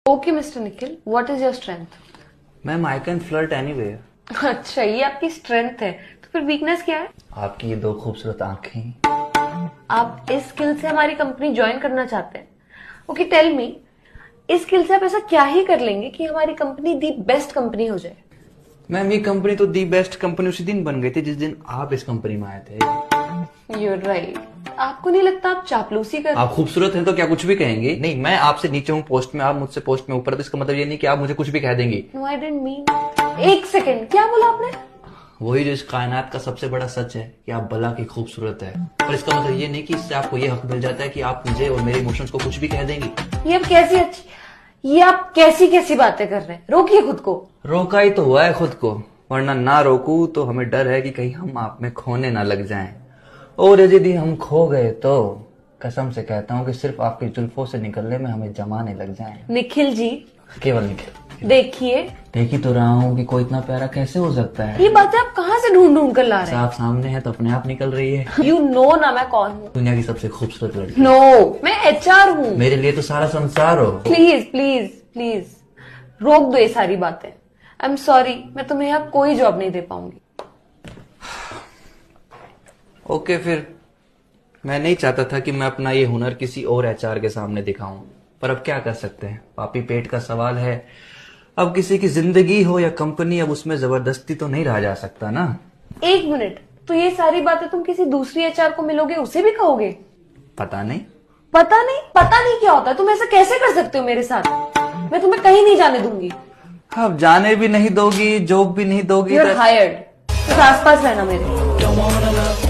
Okay mister Nikhil, what is your strength? Ma'am I can flirt anywhere. अच्छा, ये आपकी strength है, तो फिर वीकनेस क्या है? आपकी ये दो खूबसूरत आंखें। आप इस स्किल से हमारी कंपनी ज्वाइन करना चाहते हैं? ओके टेल मी, इस स्किल से आप ऐसा क्या ही कर लेंगे कि हमारी कंपनी दी बेस्ट कंपनी हो जाए? मैम ये कंपनी तो दी बेस्ट कंपनी उसी दिन बन गई थी जिस दिन आप इस कंपनी में आए थे। You're right. आपको नहीं लगता आप चापलूसी कर? आप खूबसूरत हैं तो क्या कुछ भी कहेंगे? नहीं, मैं आपसे नीचे हूँ पोस्ट में, आप मुझसे पोस्ट में ऊपर, तो इसका मतलब ये नहीं कि आप मुझे कुछ भी कह देंगी। No I didn't mean. एक सेकेंड, क्या बोला आपने? वही जो इस कायनात का सबसे बड़ा सच है कि आप भला की खूबसूरत है, पर इसका मतलब ये नहीं कि इससे आपको ये हक मिल जाता है कि आप मुझे और मेरे इमोशंस को कुछ भी कह देंगी। ये आप कैसी बातें कर रहे हैं? रोकिए खुद को। रोका ही तो हुआ है खुद को, वरना ना रोकू तो हमें डर है कि कहीं हम आप में खोने ना लग जाएं, और यदि हम खो गए तो कसम से कहता हूँ कि सिर्फ आपकी जुल्फों से निकलने में हमें जमाने लग जाएं। निखिल जी, केवल निखिल। देखिए, देख ही तो रहा हूँ कि कोई इतना प्यारा कैसे हो सकता है। ये बातें आप कहाँ से ढूंढ कर ला रहे हैं? आप सामने है तो अपने आप निकल रही है। यू नो ना मैं कौन हूँ? दुनिया की सबसे खूबसूरत लड़की। नो, मैं HR हूँ। मेरे लिए तो सारा संसार हो। प्लीज प्लीज प्लीज रोक दो ये सारी बातें। आई एम सॉरी, मैं तुम्हें यहाँ कोई जॉब नहीं दे पाऊंगी। ओके फिर, मैं नहीं चाहता था कि मैं अपना ये हुनर किसी और HR के सामने दिखाऊं, पर अब क्या कर सकते हैं, पापी पेट का सवाल है। अब किसी की जिंदगी हो या कंपनी, अब उसमें जबरदस्ती तो नहीं रहा जा सकता ना। एक मिनट, तो ये सारी बातें तुम किसी दूसरी HR को मिलोगे उसे भी कहोगे? पता नहीं। पता नहीं क्या होता है? तुम ऐसा कैसे कर सकते हो मेरे साथ? मैं तुम्हें कहीं नहीं जाने दूंगी। अब जाने भी नहीं दोगी, जॉब भी नहीं दोगी। You're hired। तो आसपास रहना मेरे।